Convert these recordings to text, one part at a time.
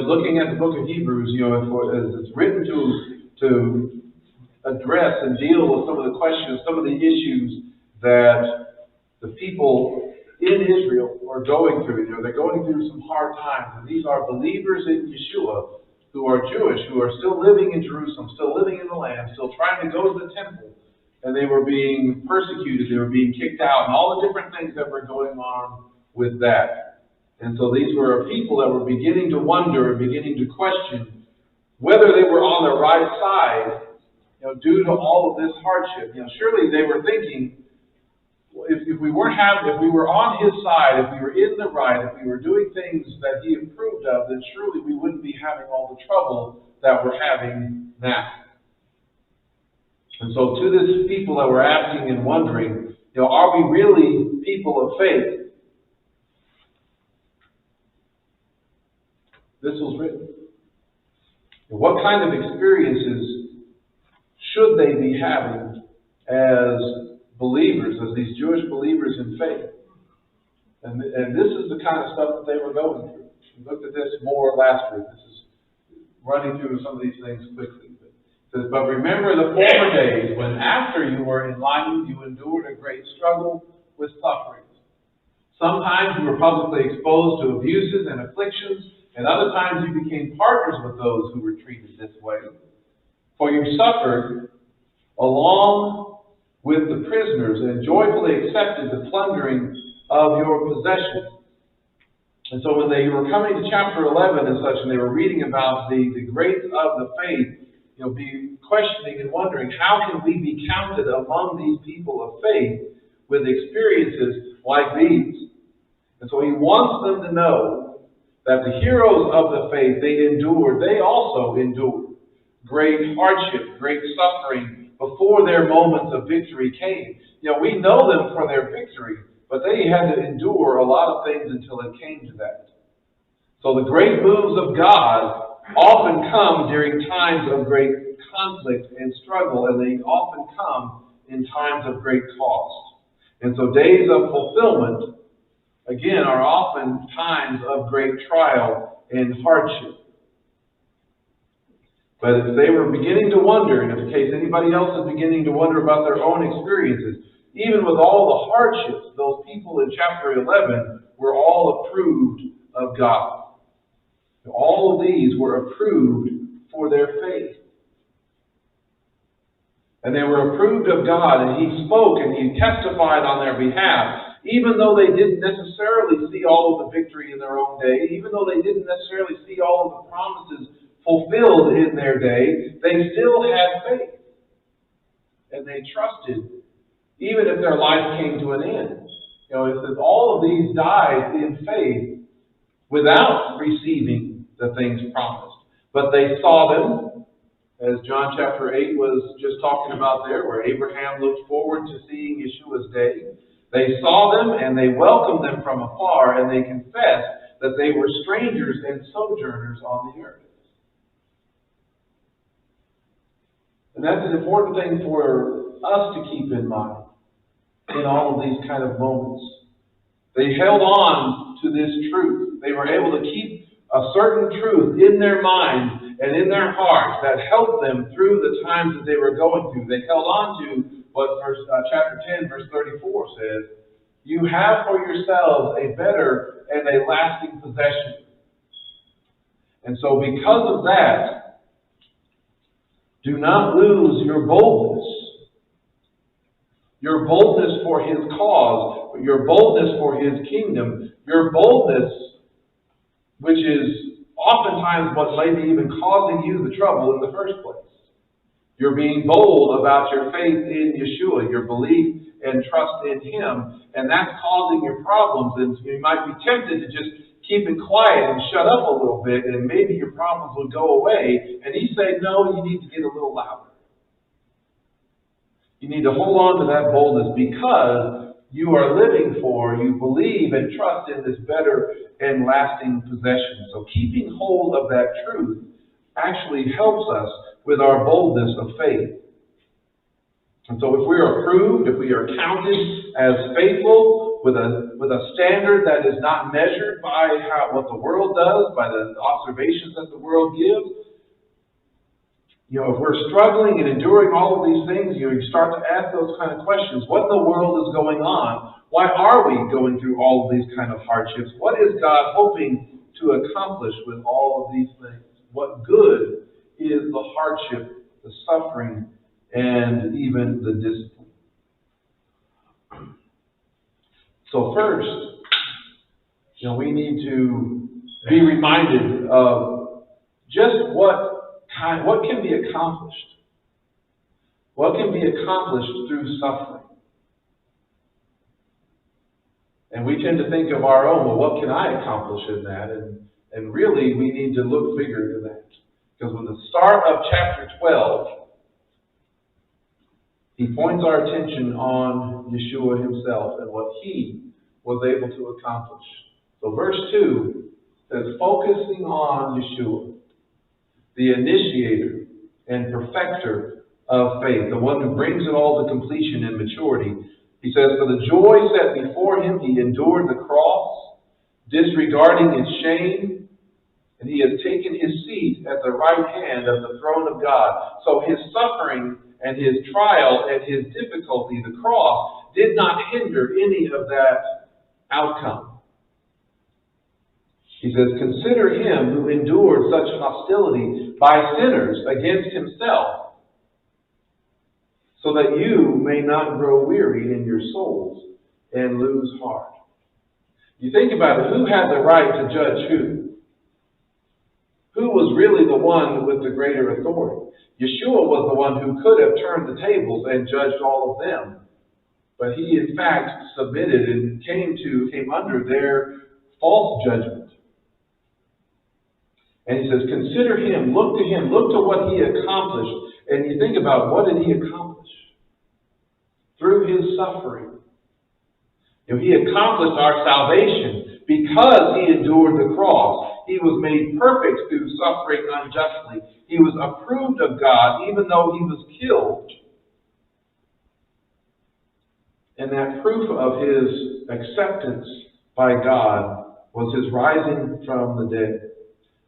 looking at the book of Hebrews, as it's written to address and deal with some of the questions, some of the issues that the people in Israel are going through. They're going through some hard times, and these are believers in Yeshua who are Jewish, who are still living in Jerusalem, still living in the land, still trying to go to the temple, and they were being persecuted, they were being kicked out, and all the different things that were going on with that. And so these were a people that were beginning to wonder and beginning to question whether they were on the right side, due to all of this hardship. Surely they were thinking, if we were on his side, if we were in the right, if we were doing things that he approved of, then surely we wouldn't be having all the trouble that we're having now. And so to this people that were asking and wondering, are we really people of faith? This was written. What kind of experiences should they be having as believers, as these Jewish believers in faith? And this is the kind of stuff that they were going through. We looked at this more last week. This is running through some of these things quickly. It says, but remember the former days when after you were enlightened, you endured a great struggle with sufferings. Sometimes you were publicly exposed to abuses and afflictions, and other times you became partners with those who were treated this way. For you suffered along with the prisoners and joyfully accepted the plundering of your possessions. And so when they were coming to chapter 11 and such, and they were reading about the greats of the faith, be questioning and wondering, how can we be counted among these people of faith with experiences like these? And so he wants them to know that the heroes of the faith, they also endured great hardship, great suffering before their moments of victory came. We know them for their victory, but they had to endure a lot of things until it came to that. So the great moves of God often come during times of great conflict and struggle, and they often come in times of great cost. And so days of fulfillment, again, are often times of great trial and hardship. But if they were beginning to wonder, and in case anybody else is beginning to wonder about their own experiences, even with all the hardships, those people in chapter 11 were all approved of God. All of these were approved for their faith. And they were approved of God, and he spoke and he testified on their behalf. Even though they didn't necessarily see all of the victory in their own day, even though they didn't necessarily see all of the promises fulfilled in their day, they still had faith. And they trusted, even if their life came to an end. It says all of these died in faith without receiving the things promised. But they saw them, as John chapter 8 was just talking about there, where Abraham looked forward to seeing Yeshua's day. They saw them and they welcomed them from afar, and they confessed that they were strangers and sojourners on the earth. And that's an important thing for us to keep in mind in all of these kind of moments. They held on to this truth. They were able to keep a certain truth in their minds and in their hearts that helped them through the times that they were going through. They held on to what chapter 10, verse 34 says, you have for yourselves a better and a lasting possession. And so because of that, do not lose your boldness. Your boldness for his cause, your boldness for his kingdom, your boldness, which is oftentimes what may be even causing you the trouble in the first place. You're being bold about your faith in Yeshua, your belief and trust in him, and that's causing your problems. And you might be tempted to just keep it quiet and shut up a little bit, and maybe your problems will go away. And he said, no, you need to get a little louder. You need to hold on to that boldness because you are living for, you believe and trust in this better and lasting possession. So keeping hold of that truth actually helps us with our boldness of faith. And so if we are approved, if we are counted as faithful, with a standard that is not measured by what the world does, by the observations that the world gives. If we're struggling and enduring all of these things, you start to ask those kind of questions. What in the world is going on? Why are we going through all of these kind of hardships? What is God hoping to accomplish with all of these things? What good is the hardship, the suffering, and even the discipline? So first, we need to be reminded of just what can be accomplished. What can be accomplished through suffering? And we tend to think of our own, well, what can I accomplish in that? And really, we need to look bigger than that. Because with the start of chapter 12, he points our attention on Yeshua himself and what he was able to accomplish. So verse 2 says, focusing on Yeshua, the initiator and perfecter of faith, the one who brings it all to completion and maturity. He says, for the joy set before him, he endured the cross, disregarding its shame, and he has taken his seat at the right hand of the throne of God. So his suffering and his trial and his difficulty, the cross, did not hinder any of that outcome. He says, consider him who endured such hostility by sinners against himself, so that you may not grow weary in your souls and lose heart. You think about it, who had the right to judge who? Who was really the one with the greater authority? Yeshua was the one who could have turned the tables and judged all of them. But he, in fact, submitted and came under their false judgment. And he says, consider him, look to what he accomplished. And you think about, what did he accomplish? Through his suffering. He accomplished our salvation because he endured the cross. He was made perfect through suffering unjustly. He was approved of God even though he was killed. And that proof of his acceptance by God was his rising from the dead.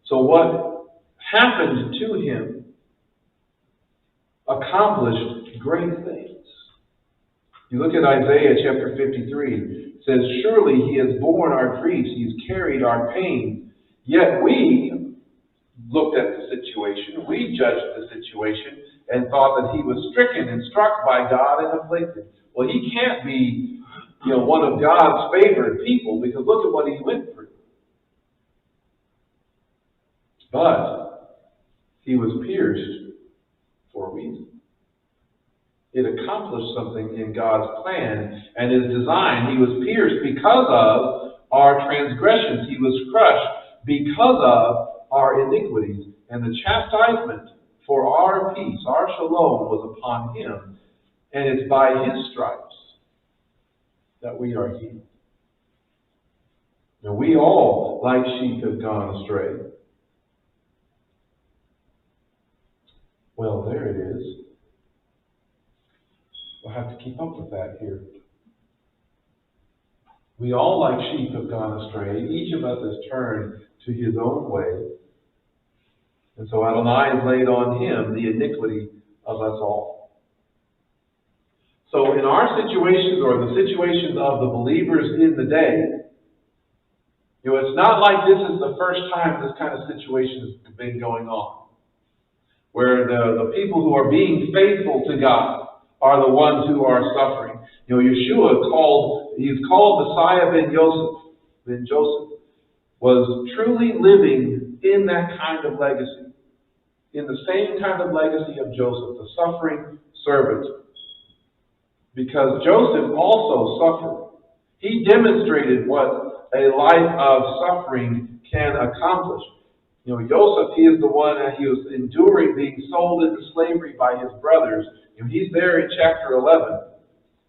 So what happened to him accomplished great things. You look at Isaiah chapter 53. It says, surely he has borne our griefs, he's carried our pain. Yet we looked at the situation, we judged the situation, and thought that he was stricken and struck by God and afflicted. Well, he can't be, one of God's favored people, because look at what he went through. But he was pierced for a reason. It accomplished something in God's plan and his design. He was pierced because of our transgressions. He was crushed because of our iniquities. And the chastisement for our peace, our shalom, was upon him. And it's by his stripes that we are healed. Now, we all, like sheep, have gone astray. Well, there it is. We'll have to keep up with that here. We all, like sheep, have gone astray. Each of us has turned to his own way. And so Adonai has laid on him the iniquity of us all. So in our situations, or the situations of the believers in the day, it's not like this is the first time this kind of situation has been going on, where the people who are being faithful to God are the ones who are suffering. Yeshua he's called Messiah ben Joseph. Ben Joseph was truly living in that kind of legacy, in the same kind of legacy of Joseph, the suffering servant. Because Joseph also suffered. He demonstrated what a life of suffering can accomplish. Joseph, he is the one that he was enduring being sold into slavery by his brothers. He's there in chapter 11.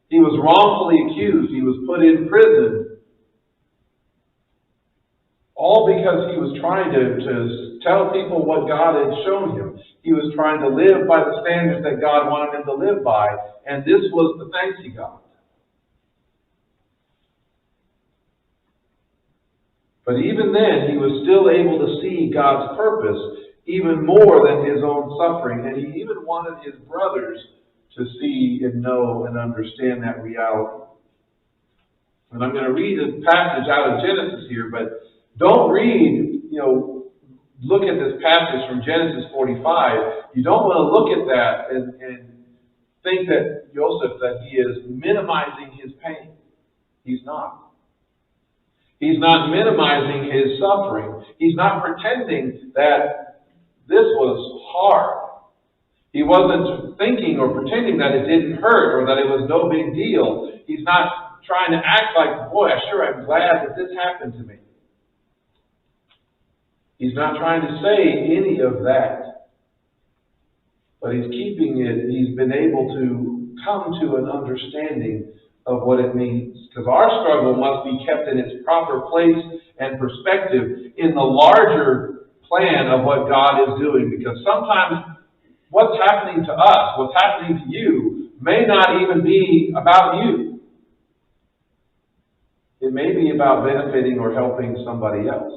He was wrongfully accused. He was put in prison. All because he was trying to tell people what God had shown him. He was trying to live by the standards that God wanted him to live by. And this was the thanks he got. But even then, he was still able to see God's purpose even more than his own suffering. And he even wanted his brothers to see and know and understand that reality. And I'm going to read a passage out of Genesis here, but don't read, look at this passage from Genesis 45. You don't want to look at that and think that Joseph, that he is minimizing his pain. He's not. He's not minimizing his suffering. He's not pretending that this was hard. He wasn't thinking or pretending that it didn't hurt or that it was no big deal. He's not trying to act like, boy, I'm glad that this happened to me. He's not trying to say any of that. But he's keeping it, he's been able to come to an understanding of what it means. Because our struggle must be kept in its proper place and perspective in the larger plan of what God is doing. Because sometimes what's happening to us, what's happening to you, may not even be about you. It may be about benefiting or helping somebody else.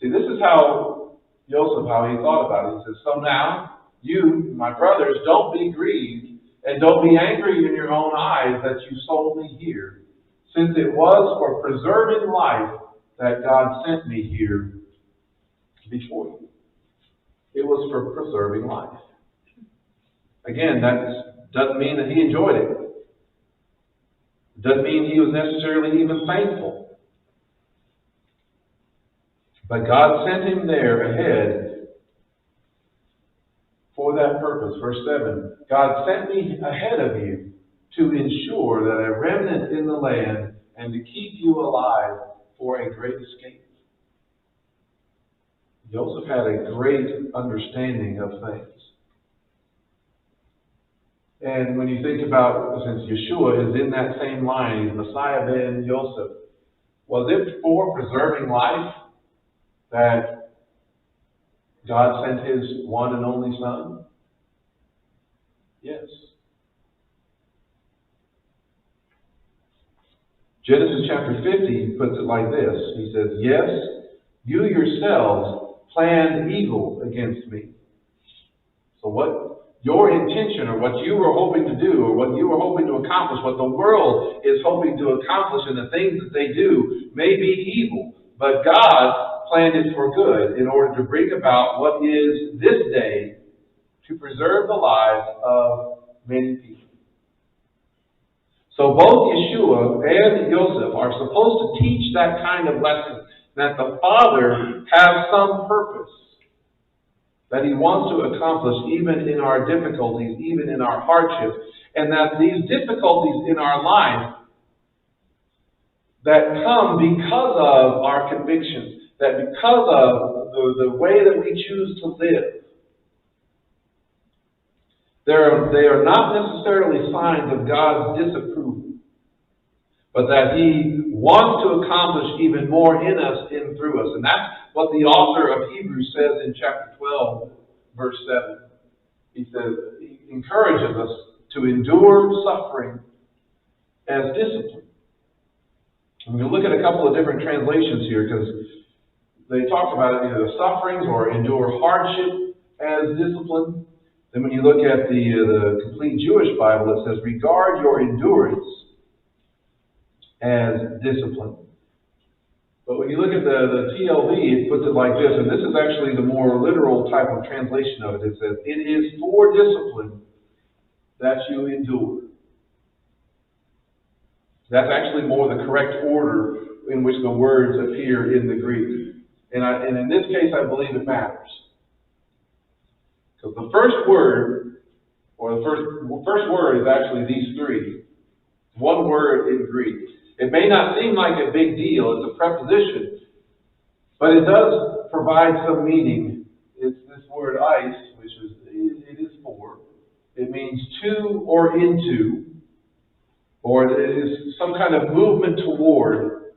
See, this is how Joseph, how he thought about it. He says, so now, you, my brothers, don't be grieved and don't be angry in your own eyes that you sold me here, since it was for preserving life that God sent me here before you. It was for preserving life. Again, that doesn't mean that he enjoyed it. It doesn't mean he was necessarily even thankful. But God sent him there ahead for that purpose. Verse 7, God sent me ahead of you to ensure that a remnant in the land and to keep you alive for a great escape. Joseph had a great understanding of things. And when you think about, since Yeshua is in that same line, he's Messiah ben Joseph, was it for preserving life that God sent his one and only Son? Yes. Genesis chapter 50 puts it like this. He says, yes, you yourselves planned evil against me. So what your intention or what you were hoping to do or what you were hoping to accomplish, what the world is hoping to accomplish and the things that they do may be evil. But God planned it for good in order to bring about what is this day to preserve the lives of many people. So both Yeshua and Joseph are supposed to teach that kind of lesson, that the Father has some purpose that he wants to accomplish even in our difficulties, even in our hardships, and that these difficulties in our life that come because of our convictions, that because of the way that we choose to live, they are not necessarily signs of God's disapproval, but that he wants to accomplish even more in us and through us. And that's what the author of Hebrews says in chapter 12, verse 7. He says, he encourages us to endure suffering as discipline. And we'll look at a couple of different translations here, because they talk about it either sufferings or endure hardship as discipline. Then when you look at the complete Jewish Bible, it says, regard your endurance as discipline. But when you look at the TLV, it puts it like this, and this is actually the more literal type of translation of it. It says, it is for discipline that you endure. That's actually more the correct order in which the words appear in the Greek. And in this case, I believe it matters. Because the first word, or the first word is actually these three. One word in Greek. It may not seem like a big deal. It's a preposition. But it does provide some meaning. It's this word ice, which it is for. It means to or into. Or it is some kind of movement toward.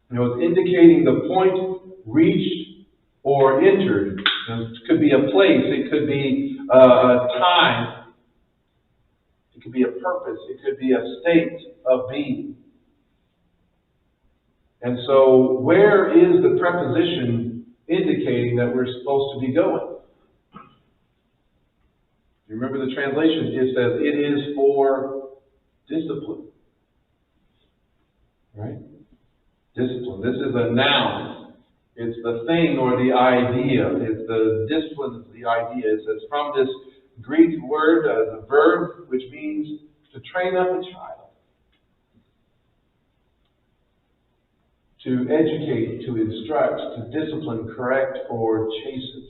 It's indicating the point reached or entered. It could be a place. It could be a time. It could be a purpose. It could be a state of being. And so, where is the preposition indicating that we're supposed to be going? You remember the translation? It says, it is for discipline. Right? Discipline. This is a noun. It's the thing or the idea. It's the discipline is the idea. It says from this Greek word, the verb, which means to train up a child. To educate, to instruct, to discipline, correct, or chasten.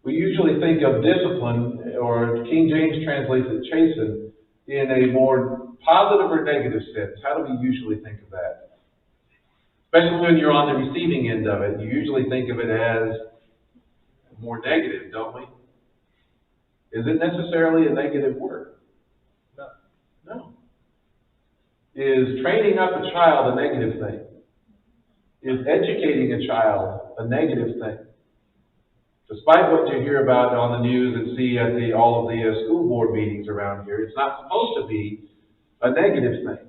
We usually think of discipline, or King James translates it chasten, in a more positive or negative sense. How do we usually think of that? Especially when you're on the receiving end of it, you usually think of it as more negative, don't we? Is it necessarily a negative word? No. No. Is training up a child a negative thing? Is educating a child a negative thing? Despite what you hear about on the news and see at all of the school board meetings around here, it's not supposed to be a negative thing.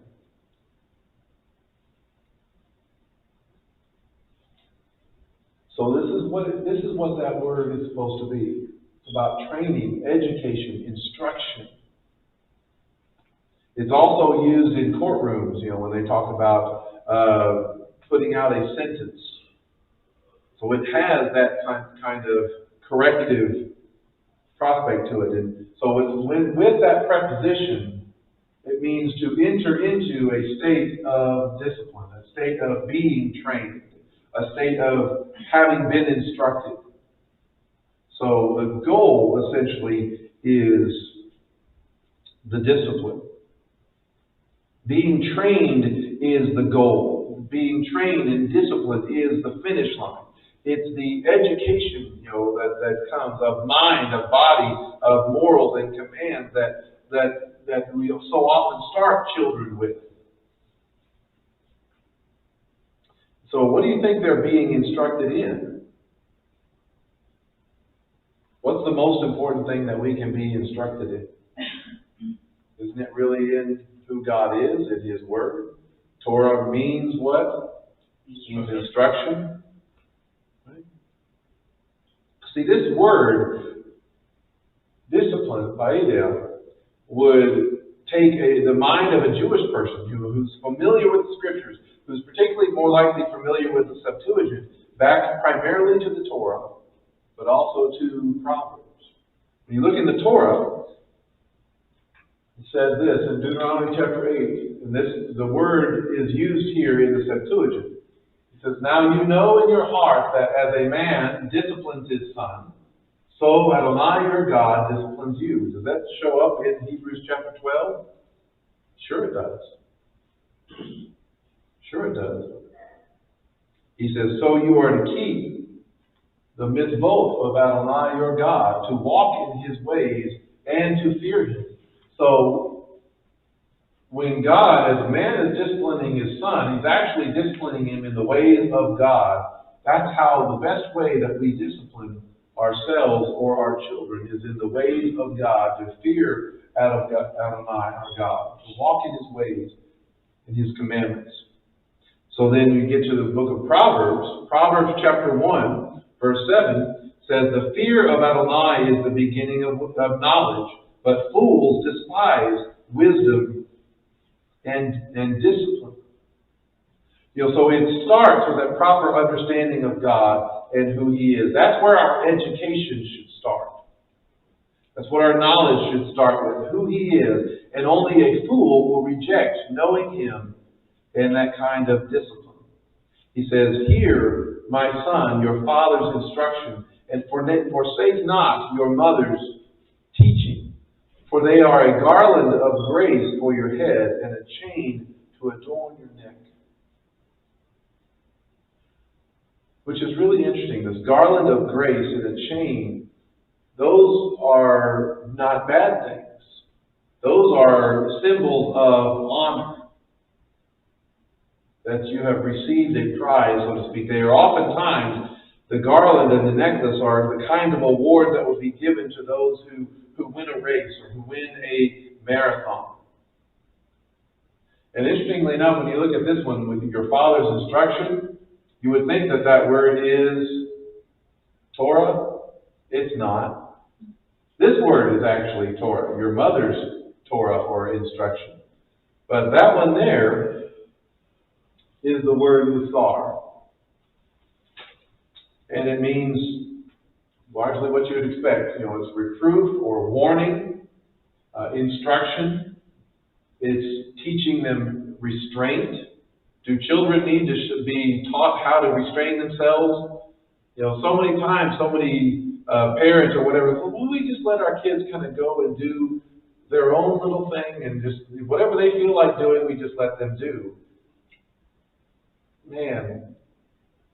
So this is what that word is supposed to be. It's about training, education, instruction. It's also used in courtrooms, when they talk about putting out a sentence. So it has that kind of corrective prospect to it. And so with that preposition, it means to enter into a state of discipline, a state of being trained, a state of having been instructed. So the goal, essentially, is the discipline. Being trained is the goal. Being trained in discipline is the finish line. It's the education, that comes of mind, of body, of morals and commands that we so often start children with. So what do you think they're being instructed in? What's the most important thing that we can be instructed in? Isn't it really in who God is, in His Word? Torah means what? It means instruction. Right? See, this word, discipline, paedia, would take the mind of a Jewish person who's familiar with the Scriptures, who's particularly more likely familiar with the Septuagint, back primarily to the Torah, but also to Proverbs. When you look in the Torah, it says this in Deuteronomy chapter 8, and the word is used here in the Septuagint. It says, now you know in your heart that as a man disciplines his son, so Adonai your God disciplines you. Does that show up in Hebrews chapter 12? Sure it does. Sure it does. He says, so you are to keep the mitzvot of Adonai your God, to walk in His ways and to fear Him. So, when God, as a man is disciplining his son, He's actually disciplining him in the ways of God. That's how the best way that we discipline ourselves or our children is in the ways of God, to fear Adonai our God, to walk in His ways, in His commandments. So then you get to the book of Proverbs. Proverbs chapter 1, verse 7 says, the fear of Adonai is the beginning of knowledge, but fools despise wisdom and discipline. So it starts with that proper understanding of God and who He is. That's where our education should start. That's what our knowledge should start with, who He is. And only a fool will reject knowing Him and that kind of discipline. He says, hear, my son, your father's instruction, and forsake not your mother's teaching. For they are a garland of grace for your head and a chain to adorn your neck. Which is really interesting. This garland of grace and a chain, those are not bad things. Those are symbols of honor. That you have received a prize, so to speak. They are oftentimes, the garland and the necklace are the kind of award that will be given to those who win a race or who win a marathon. And interestingly enough, when you look at this one, with your father's instruction, you would think that that word is Torah. It's not. This word is actually Torah, your mother's Torah or instruction. But that one there is the word Musar. And it means largely what you would expect. It's reproof or warning, instruction. It's teaching them restraint. Do children need to be taught how to restrain themselves? So many times, so many parents or whatever, well, we just let our kids kind of go and do their own little thing and just whatever they feel like doing, we just let them do. Man,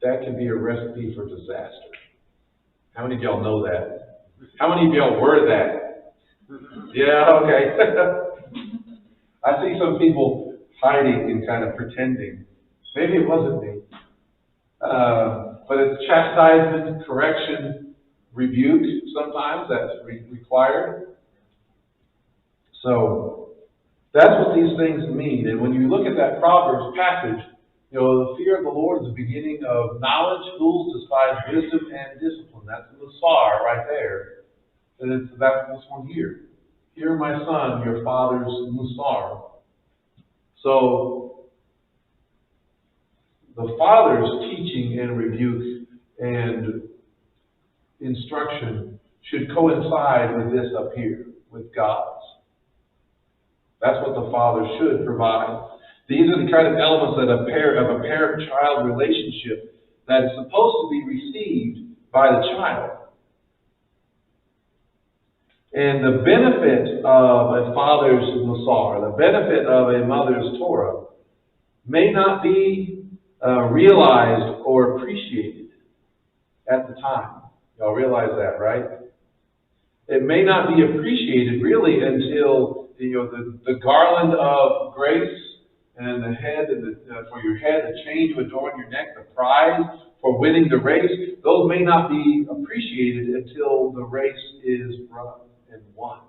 that can be a recipe for disaster. How many of y'all know that? How many of y'all were that? Yeah, okay. I see some people hiding and kind of pretending. Maybe it wasn't me. But it's chastisement, correction, rebuke sometimes that's required. So that's what these things mean. And when you look at that Proverbs passage, the fear of the Lord is the beginning of knowledge. Fools despise wisdom and discipline. That's the Musar right there. And that's this one here. Hear, my son, your father's Musar. So the father's teaching and rebuke and instruction should coincide with this up here, with God's. That's what the father should provide. These are the kind of elements that of a parent-child relationship that is supposed to be received by the child. And the benefit of a father's Musar, the benefit of a mother's Torah, may not be realized or appreciated at the time. Y'all realize that, right? It may not be appreciated really until the garland of grace and the head and for your head, the chain to adorn your neck, the prize for winning the race. Those may not be appreciated until the race is run and won.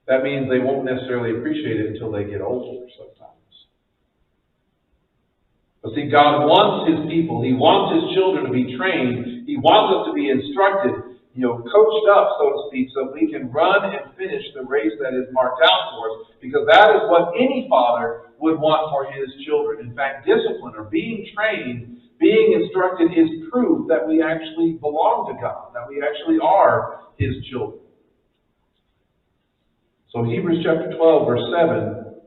That means they won't necessarily appreciate it until they get older sometimes. But see, God wants His people. He wants His children to be trained. He wants us to be instructed, coached up, so to speak, so we can run and finish the race that is marked out for us. Because that is what any father would want for his children. In fact, discipline or being trained, being instructed is proof that we actually belong to God, that we actually are His children. So Hebrews chapter 12, verse 7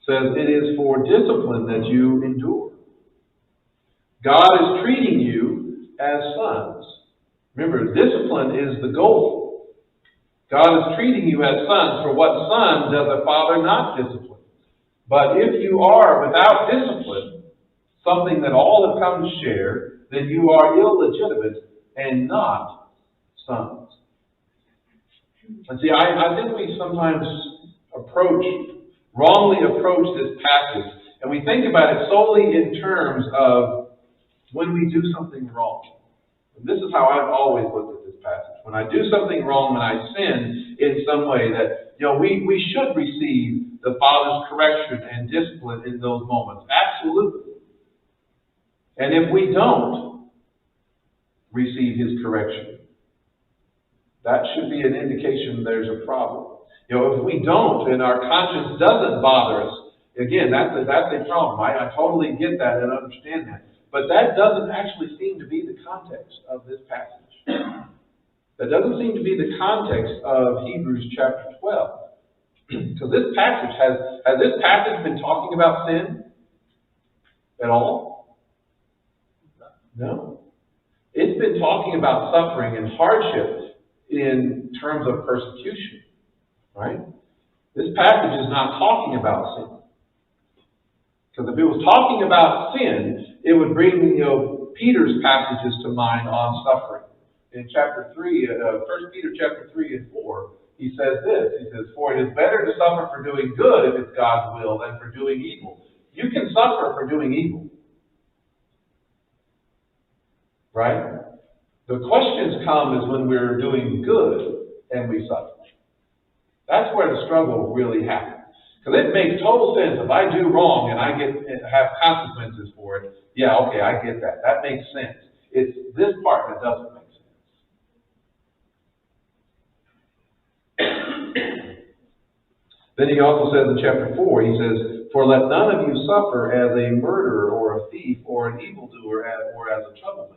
says, it is for discipline that you endure. God is treating you as sons. Remember, discipline is the goal. God is treating you as sons. For what son does a father not discipline? But if you are without discipline, something that all have come to share, then you are illegitimate and not sons. And see, I think we sometimes wrongly approach this passage, and we think about it solely in terms of when we do something wrong. And this is how I've always looked at this passage. When I do something wrong, when I sin in some way, that we should receive the Father's correction and discipline in those moments. Absolutely. And if we don't receive His correction, that should be an indication there's a problem. If we don't and our conscience doesn't bother us, again, that's a problem. I totally get that and understand that. But that doesn't actually seem to be the context of this passage. That doesn't seem to be the context of Hebrews chapter 12. Because this passage, has this passage been talking about sin at all? No. It's been talking about suffering and hardship in terms of persecution. Right? This passage is not talking about sin. Because if it was talking about sin, it would bring, Peter's passages to mind on suffering. In chapter 3, 1 Peter chapter 3 and 4, he says this. He says, for it is better to suffer for doing good if it's God's will than for doing evil. You can suffer for doing evil. Right? The questions come is when we're doing good and we suffer. That's where the struggle really happens. Because it makes total sense. If I do wrong and I have consequences for it, yeah, okay, I get that. That makes sense. It's this part that doesn't make sense. Then he also says in chapter 4, he says, "For let none of you suffer as a murderer or a thief or an evildoer or as a troublemaker."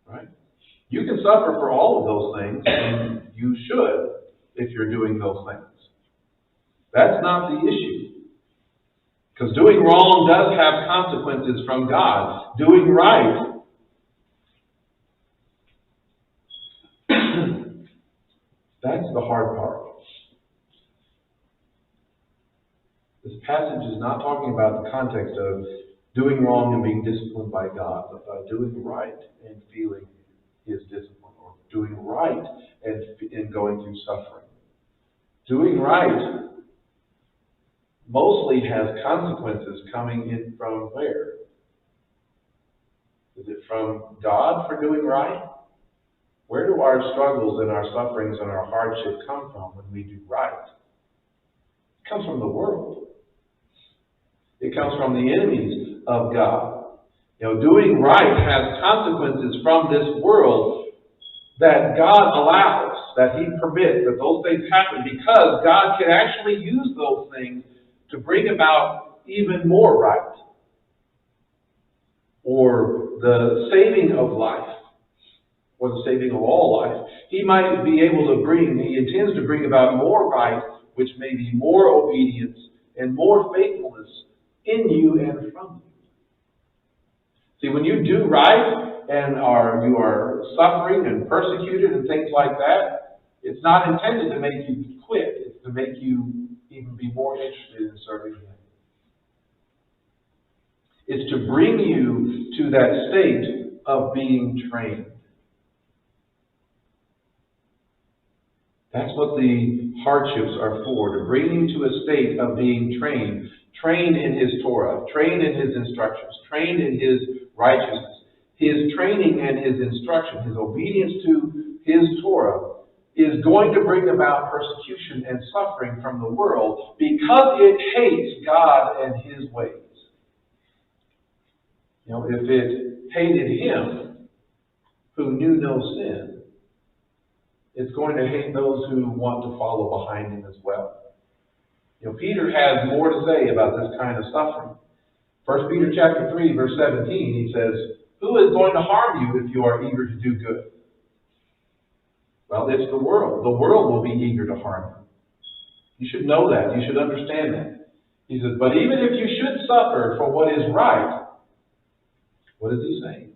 Right? You can suffer for all of those things, and you should if you're doing those things. That's not the issue. Because doing wrong does have consequences from God. Doing right, that's the hard part. This passage is not talking about the context of doing wrong and being disciplined by God, but by doing right and feeling His discipline, or doing right and going through suffering. Doing right mostly has consequences coming in from where? Is it from God for doing right? Where do our struggles and our sufferings and our hardship come from when we do right? It comes from the world. It comes from the enemies of God. Doing right has consequences from this world that God allows, that He permits, that those things happen, because God can actually use those things to bring about even more right, or the saving of life, or the saving of all life. He might be able to He intends to bring about more right, which may be more obedience and more faithfulness in you and from you. See, when you do right and you are suffering and persecuted and things like that, it's not intended to make you quit. It's to make you even be more interested in serving Him. It's to bring you to that state of being trained. That's what the hardships are for, to bring you to a state of being trained. Trained in His Torah, trained in His instructions, trained in His righteousness. His training and His instruction, His obedience to His Torah, is going to bring about persecution and suffering from the world because it hates God and His ways. If it hated Him who knew no sin, it's going to hate those who want to follow behind Him as well. Peter has more to say about this kind of suffering. 1 Peter chapter 3, verse 17, he says, "Who is going to harm you if you are eager to do good?" Well, it's the world. The world will be eager to harm you. You should know that. You should understand that. He says, "But even if you should suffer for what is right," what is he saying?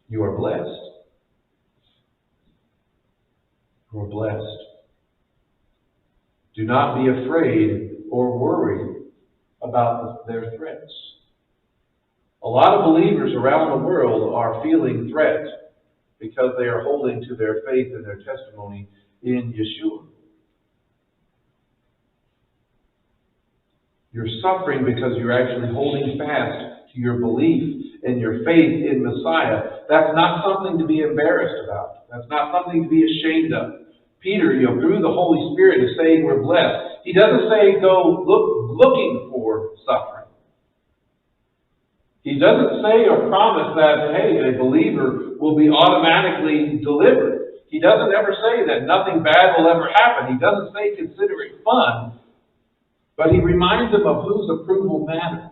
You are blessed. You are blessed. Do not be afraid or worried about their threats. A lot of believers around the world are feeling threats because they are holding to their faith and their testimony in Yeshua. You're suffering because you're actually holding fast to your belief and your faith in Messiah. That's not something to be embarrassed about. That's not something to be ashamed of. Peter, through the Holy Spirit, is saying we're blessed. He doesn't say go looking for suffering. He doesn't say or promise that, hey, a believer will be automatically delivered. He doesn't ever say that nothing bad will ever happen. He doesn't say consider it fun. But He reminds them of whose approval matters.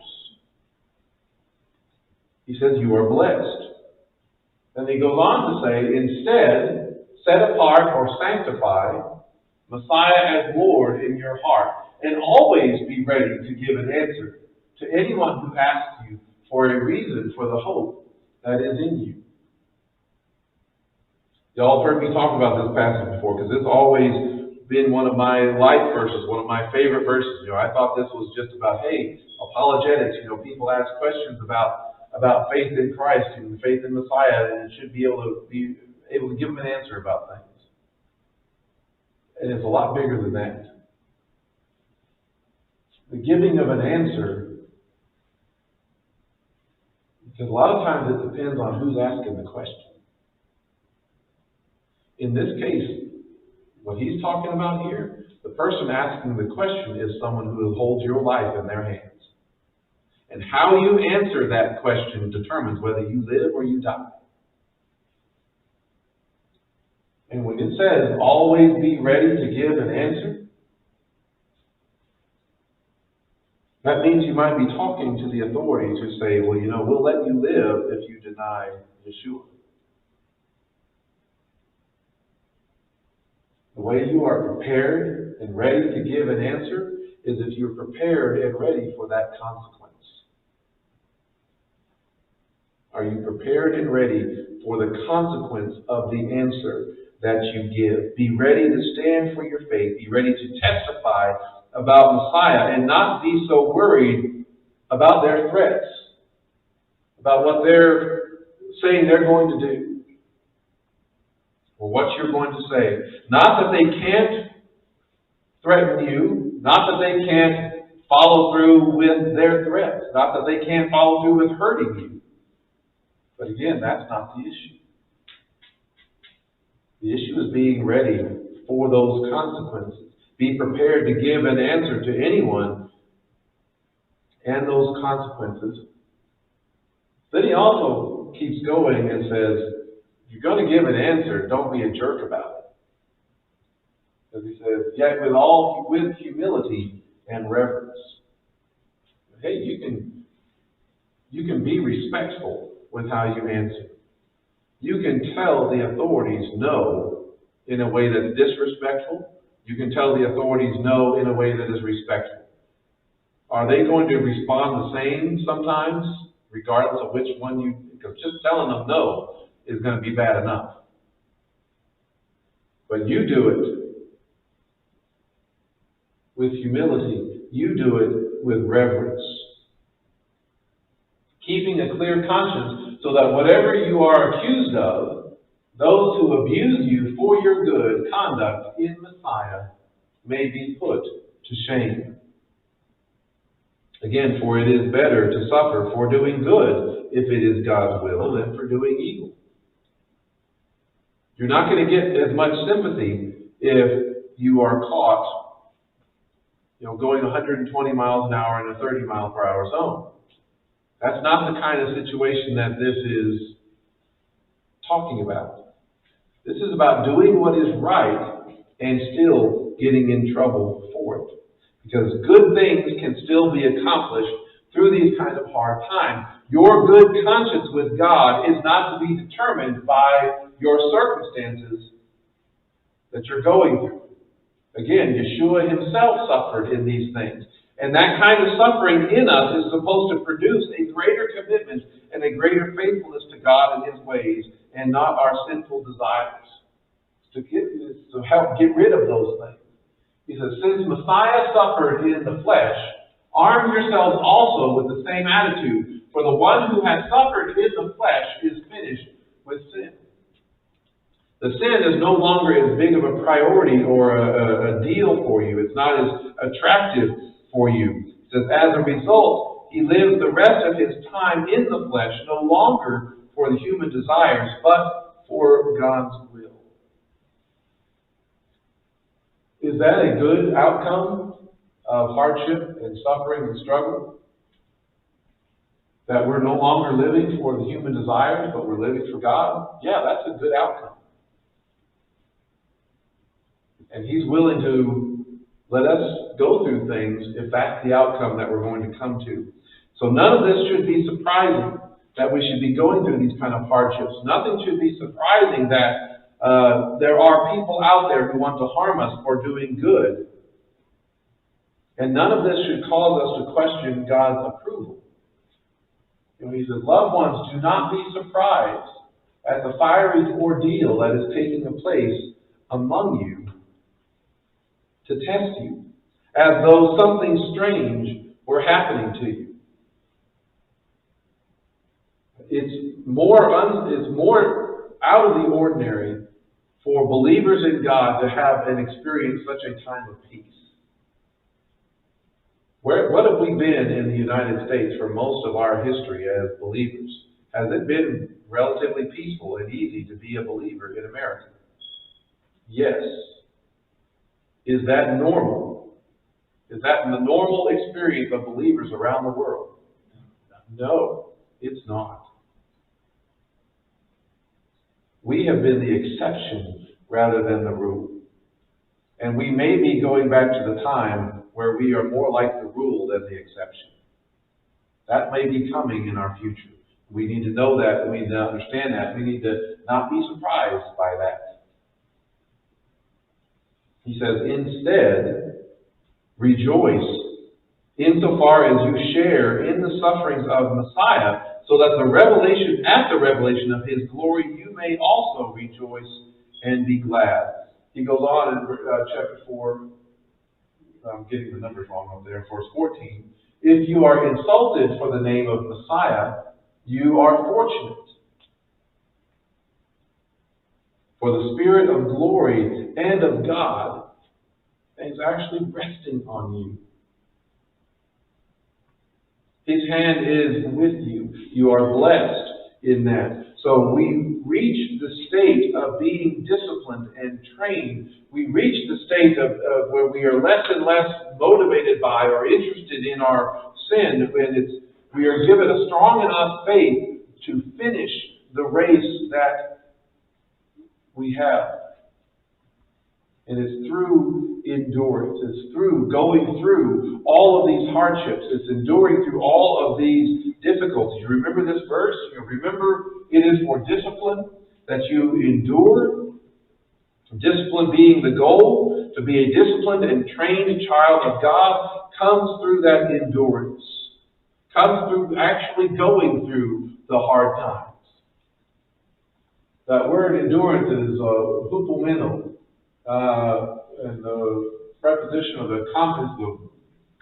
He says you are blessed. And He goes on to say, instead, set apart or sanctify Messiah as Lord in your heart, and always be ready to give an answer to anyone who asks you for a reason for the hope that is in you. Y'all have heard me talk about this passage before, because it's always been one of my life verses, one of my favorite verses. I thought this was just about, hey, apologetics. People ask questions about faith in Christ and faith in Messiah, and it should be able to give them an answer about things. And it's a lot bigger than that. The giving of an answer, because a lot of times it depends on who's asking the question. In this case, what he's talking about here The person asking the question is someone who holds your life in their hands. And how you answer that question determines whether you live or you die. And when it says, always be ready to give an answer, that means you might be talking to the authorities who say, well, we'll let you live if you deny Yeshua. The way you are prepared and ready to give an answer is if you're prepared and ready for that consequence. Are you prepared and ready for the consequence of the answer that you give? Be ready to stand for your faith. Be ready to testify about Messiah and not be so worried about their threats, about what they're saying they're going to do, or what you're going to say. Not that they can't threaten you, not that they can't follow through with their threats, not that they can't follow through with hurting you. But again, that's not the issue. The issue is being ready for those consequences. Be prepared to give an answer to anyone and those consequences. Then he also keeps going and says, if you're going to give an answer, don't be a jerk about it. As he says, yet with humility and reverence. Hey, you can be respectful with how you answer. You can tell the authorities no in a way that's disrespectful. You can tell the authorities no in a way that is respectful. Are they going to respond the same sometimes, regardless of which one because just telling them no is going to be bad enough. But you do it with humility. You do it with reverence. Keeping a clear conscience so that whatever you are accused of, those who abuse you for your good conduct in Messiah may be put to shame. Again, for it is better to suffer for doing good, if it is God's will, than for doing evil. You're not going to get as much sympathy if you are caught, going 120 miles an hour in a 30 mile per hour zone. That's not the kind of situation that this is talking about. This is about doing what is right and still getting in trouble for it. Because good things can still be accomplished through these kinds of hard times. Your good conscience with God is not to be determined by your circumstances that you're going through. Again, Yeshua himself suffered in these things. And that kind of suffering in us is supposed to produce a greater commitment and a greater faithfulness to God and his ways, and not our sinful desires. To help get rid of those things. He says, since Messiah suffered in the flesh, arm yourselves also with the same attitude. For the one who has suffered in the flesh is finished with sin. The sin is no longer as big of a priority or a deal for you. It's not as attractive for you. It says, as a result, he lives the rest of his time in the flesh, no longer for the human desires, but for God's will. Is that a good outcome of hardship and suffering and struggle? That we're no longer living for the human desires, but we're living for God? Yeah, that's a good outcome. And he's willing to let us go through things if that's the outcome that we're going to come to. So none of this should be surprising that we should be going through these kind of hardships. Nothing should be surprising that there are people out there who want to harm us for doing good. And none of this should cause us to question God's approval. He says, loved ones, do not be surprised at the fiery ordeal that is taking place among you to test you, as though something strange were happening to you. It's more out of the ordinary for believers in God to have and experience such a time of peace. What have we been in the United States for most of our history as believers? Has it been relatively peaceful and easy to be a believer in America? Yes. Is that normal? Is that the normal experience of believers around the world? No, it's not. We have been the exception rather than the rule. And we may be going back to the time where we are more like the rule than the exception. That may be coming in our future. We need to know that. We need to understand that. We need to not be surprised by that. He says, instead, rejoice insofar as you share in the sufferings of Messiah, so that at the revelation of his glory, you may also rejoice and be glad. He goes on in chapter 4, I'm getting the numbers wrong up there, verse 14. If you are insulted for the name of Messiah, you are fortunate. For the Spirit of glory and of God is actually resting on you. His hand is with you. You are blessed in that. So we reach the state of being disciplined and trained. We reach the state of where we are less and less motivated by or interested in our sin. When we are given a strong enough faith to finish the race that we have. And it's through endurance. It's through going through all of these hardships. It's enduring through all of these difficulties. You remember this verse? You remember it is for discipline that you endure. Discipline being the goal. To be a disciplined and trained child of God comes through that endurance. Comes through actually going through the hard times. That word endurance is hupomeno. And the preposition of the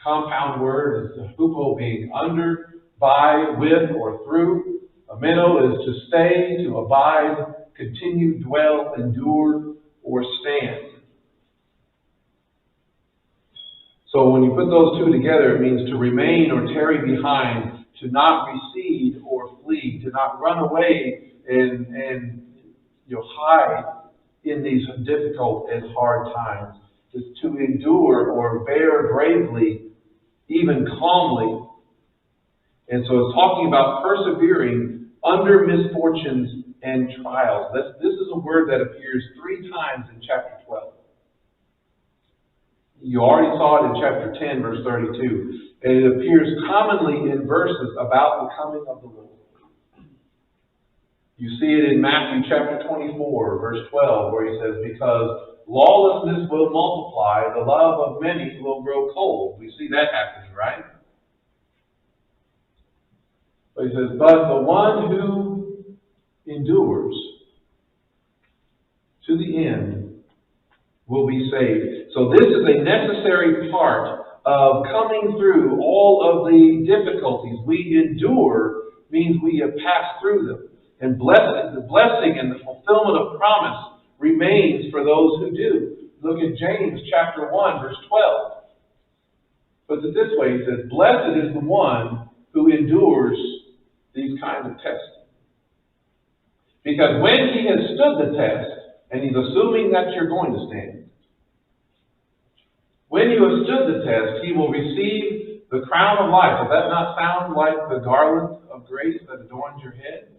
compound word is hupo being under, by, with, or through. Ameno is to stay, to abide, continue, dwell, endure, or stand. So when you put those two together, it means to remain or tarry behind, to not recede or flee, to not run away and hide in these difficult and hard times, is to endure or bear bravely, even calmly. And so it's talking about persevering under misfortunes and trials. This is a word that appears 3 times in chapter 12. You already saw it in chapter 10, verse 32. And it appears commonly in verses about the coming of the Lord. You see it in Matthew chapter 24, verse 12, where he says, because lawlessness will multiply, the love of many will grow cold. We see that happening, right? But he says, but the one who endures to the end will be saved. So this is a necessary part of coming through all of the difficulties. We endure means we have passed through them. And the blessing and the fulfillment of promise remains for those who do. Look at James chapter 1, verse 12. Puts it this way, he says, blessed is the one who endures these kinds of tests. Because when he has stood the test, and he's assuming that you're going to stand, when you have stood the test, he will receive the crown of life. Does that not sound like the garland of grace that adorns your head?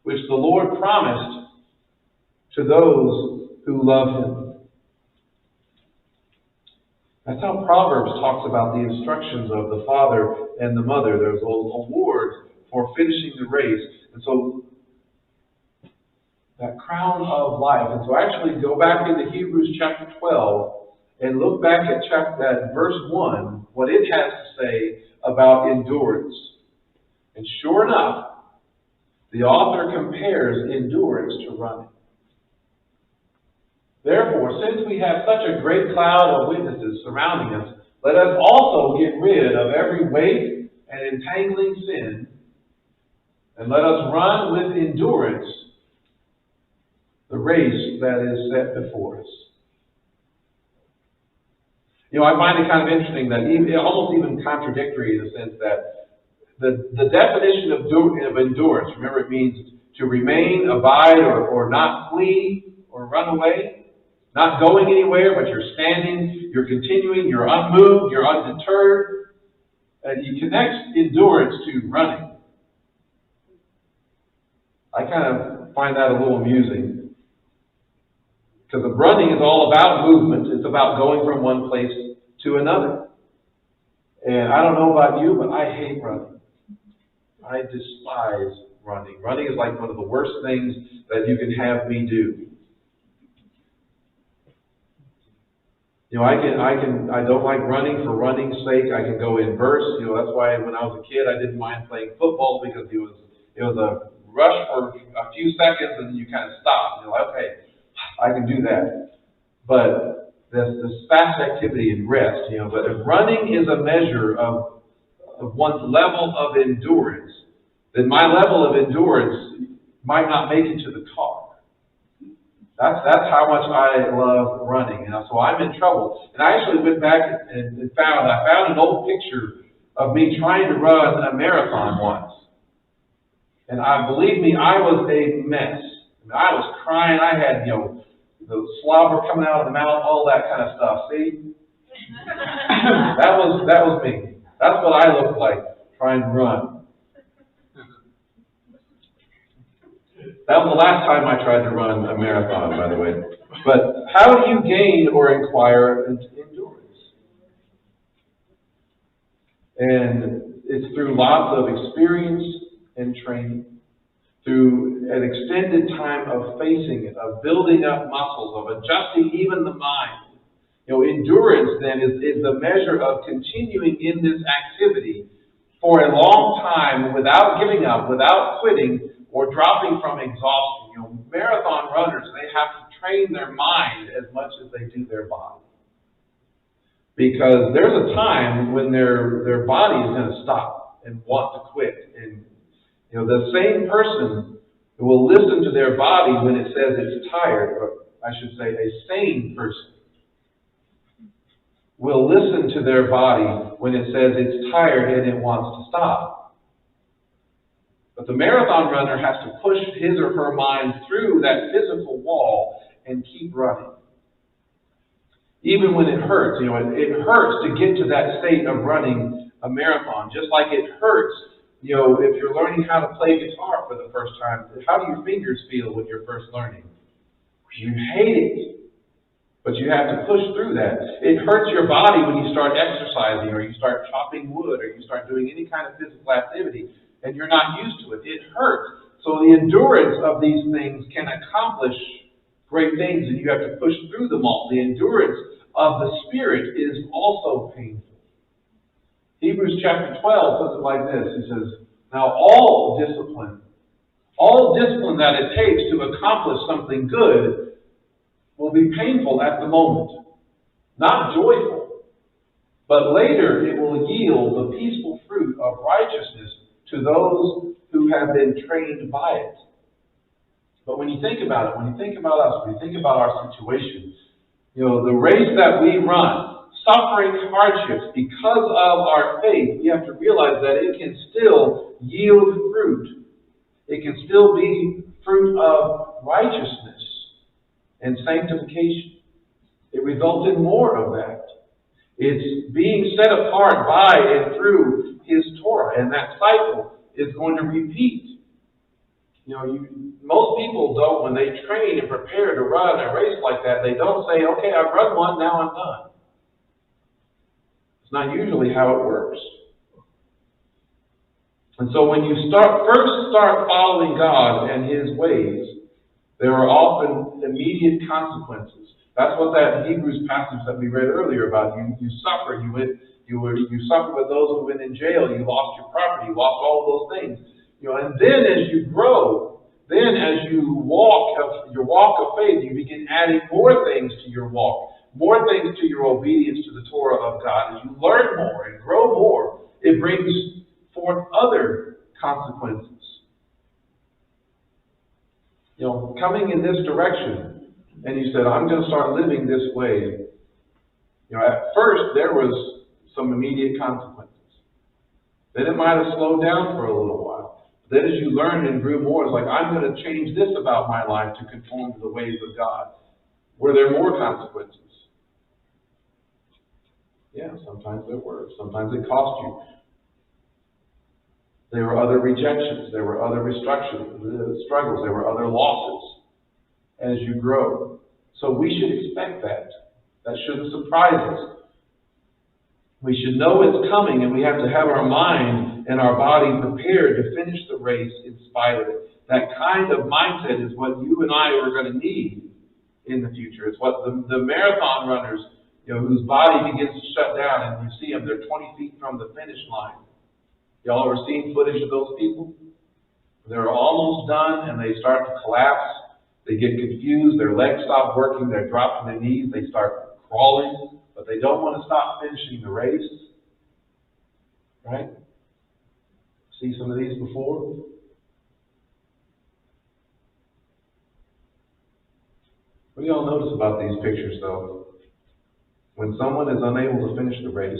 Which the Lord promised to those who love him. That's how Proverbs talks about the instructions of the father and the mother. There's an award for finishing the race. And so, that crown of life. And so actually go back into Hebrews chapter 12 and look back at verse 1, what it has to say about endurance. And sure enough, the author compares endurance to running. Therefore, since we have such a great cloud of witnesses surrounding us, let us also get rid of every weight and entangling sin, and let us run with endurance the race that is set before us. I find it kind of interesting that almost even contradictory in the sense that the definition of endurance, remember it means to remain, abide, or not flee or run away. Not going anywhere, but you're standing, you're continuing, you're unmoved, you're undeterred. And he connects endurance to running. I kind of find that a little amusing. Because running is all about movement. It's about going from one place to another. And I don't know about you, but I hate running. I despise running. Running is like one of the worst things that you can have me do. You know, I don't like running for running's sake. I can go in bursts. You know, that's why when I was a kid, I didn't mind playing football because it was a rush for a few seconds and then you kind of stop. You're like, okay, I can do that. But this fast activity and rest, you know, but if running is a measure of one's level of endurance, then my level of endurance might not make it to the car. That's how much I love running. You know, so I'm in trouble. And I actually went back and found an old picture of me trying to run a marathon once. And believe me, I was a mess. I mean, I was crying. I had, you know, the slobber coming out of the mouth, all that kind of stuff. See? that was me. That's what I looked like trying to run. That was the last time I tried to run a marathon, by the way. But how do you gain or acquire endurance? And it's through lots of experience and training, through an extended time of facing it, of building up muscles, of adjusting even the mind. You know, endurance then is the measure of continuing in this activity for a long time without giving up, without quitting, or dropping from exhaustion. You know, marathon runners, they have to train their mind as much as they do their body. Because there's a time when their body is going to stop and want to quit. And you know, the same person who will listen to their body when it says it's tired, or I should say a sane person, will listen to their body when it says it's tired and it wants to stop. But the marathon runner has to push his or her mind through that physical wall and keep running. Even when it hurts, you know, it hurts to get to that state of running a marathon. Just like it hurts, you know, if you're learning how to play guitar for the first time. How do your fingers feel when you're first learning? You hate it. But you have to push through that. It hurts your body when you start exercising or you start chopping wood or you start doing any kind of physical activity and you're not used to it. It hurts. So the endurance of these things can accomplish great things and you have to push through them all. The endurance of the Spirit is also painful. Hebrews chapter 12 puts it like this. He says, now all discipline that it takes to accomplish something good will be painful at the moment, not joyful, but later it will yield the peaceful fruit of righteousness to those who have been trained by it. But when you think about it, when you think about us, when you think about our situation, you know, the race that we run, suffering hardships because of our faith, we have to realize that it can still yield fruit. It can still be fruit of righteousness and sanctification. It results in more of that. It's being set apart by and through His Torah, and that cycle is going to repeat. You know, most people don't, when they train and prepare to run a race like that, they don't say, okay, I've run one, now I'm done. It's not usually how it works. And so when you first start following God and His ways, there are often immediate consequences. That's what that Hebrews passage that we read earlier about. You suffer. You suffer with those who went in jail. You lost your property. You lost all those things. You know, and then as you grow, then as you walk your walk of faith, you begin adding more things to your walk, more things to your obedience to the Torah of God. As you learn more and grow more, it brings forth other consequences. You know, coming in this direction, and you said, I'm going to start living this way. You know, at first there was some immediate consequences. Then it might have slowed down for a little while. Then as you learned and grew more, it's like, I'm going to change this about my life to conform to the ways of God. Were there more consequences? Yeah, sometimes there were. Sometimes it cost you. There were other rejections. There were other struggles. There were other losses as you grow. So we should expect that. That shouldn't surprise us. We should know it's coming, and we have to have our mind and our body prepared to finish the race in spite of it. That kind of mindset is what you and I are going to need in the future. It's what the marathon runners, whose body begins to shut down, and you see them, they're 20 feet from the finish line. Y'all ever seen footage of those people? They're almost done, and they start to collapse. They get confused. Their legs stop working. They're dropping their knees. They start crawling, but they don't want to stop finishing the race. Right? See some of these before? What do y'all notice about these pictures, though? When someone is unable to finish the race,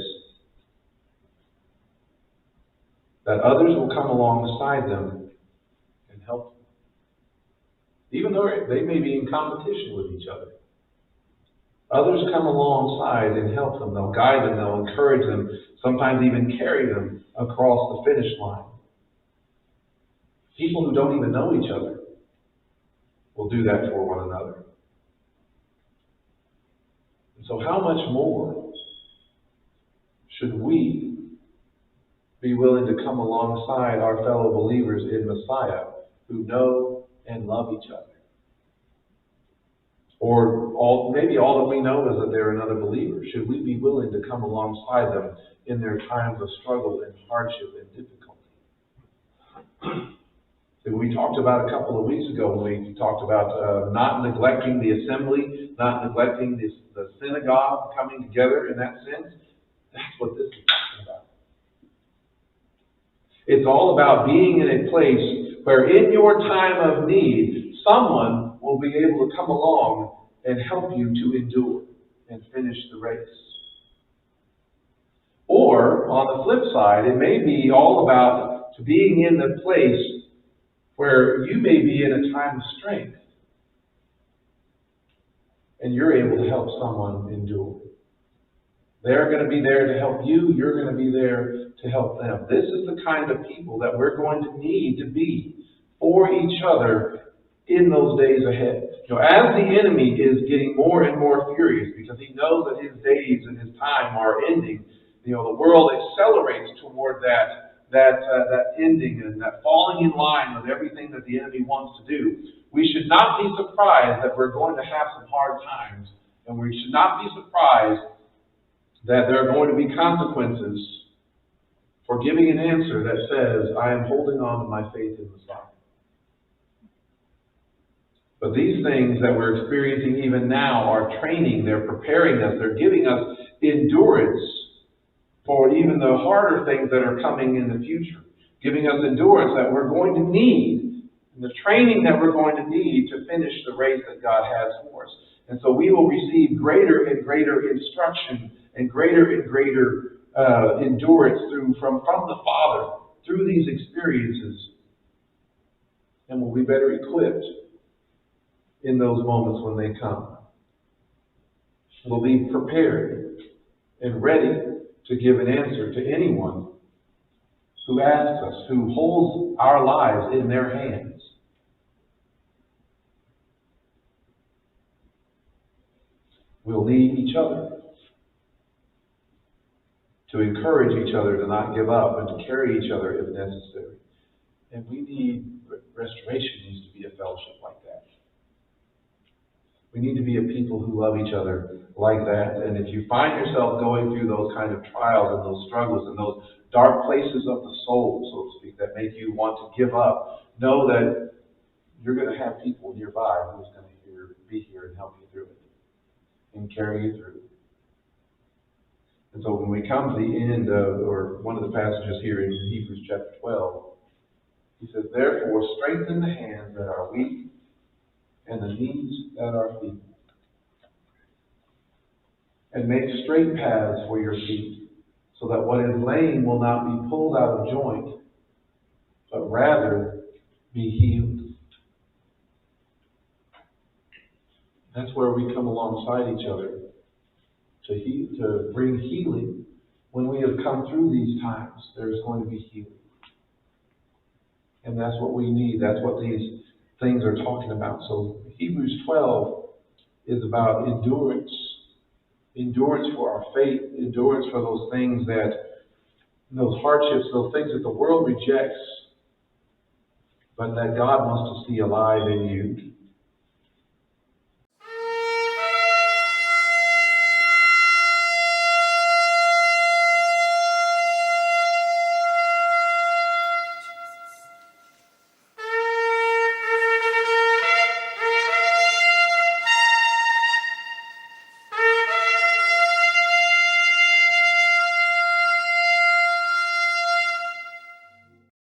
that others will come alongside them and help them. Even though they may be in competition with each other. Others come alongside and help them. They'll guide them. They'll encourage them. Sometimes even carry them across the finish line. People who don't even know each other will do that for one another. And so how much more should we be willing to come alongside our fellow believers in Messiah who know and love each other? Or maybe all that we know is that they're another believer. Should we be willing to come alongside them in their times of struggle and hardship and difficulty? And we talked about a couple of weeks ago when we talked about not neglecting the assembly, not neglecting the synagogue, coming together in that sense. That's what this is talking about. It's all about being in a place where in your time of need, someone will be able to come along and help you to endure and finish the race. Or, on the flip side, it may be all about being in the place where you may be in a time of strength and you're able to help someone endure. They're going to be there to help you. You're going to be there to help them. This is the kind of people that we're going to need to be for each other in those days ahead. As the enemy is getting more and more furious because he knows that his days and his time are ending, the world accelerates toward that ending and that falling in line with everything that the enemy wants to do. We should not be surprised that we're going to have some hard times, and we should not be surprised that there are going to be consequences for giving an answer that says, I am holding on to my faith in Messiah. But these things that we're experiencing even now are training, they're preparing us, they're giving us endurance for even the harder things that are coming in the future, giving us endurance that we're going to need, and the training that we're going to need to finish the race that God has for us. And so we will receive greater and greater instruction and greater endurance from the Father through these experiences, and we'll be better equipped in those moments when they come. We'll be prepared and ready to give an answer to anyone who asks us, who holds our lives in their hands. We'll need each other to encourage each other to not give up and to carry each other if necessary. And we need, restoration needs to be a fellowship like that. We need to be a people who love each other like that. And if you find yourself going through those kind of trials and those struggles and those dark places of the soul, so to speak, that make you want to give up, know that you're going to have people nearby who's going to be here and help you through it and carry you through. And so when we come to the end of, or one of the passages here in Hebrews chapter 12, he says, therefore strengthen the hands that are weak and the knees that are feeble, and make straight paths for your feet, so that what is lame will not be pulled out of joint, but rather be healed. That's where we come alongside each other to bring healing. When we have come through these times, there's going to be healing. And that's what we need. That's what these things are talking about. So Hebrews 12 is about endurance. Endurance for our faith. Endurance for those things those hardships, those things that the world rejects, but that God wants to see alive in you.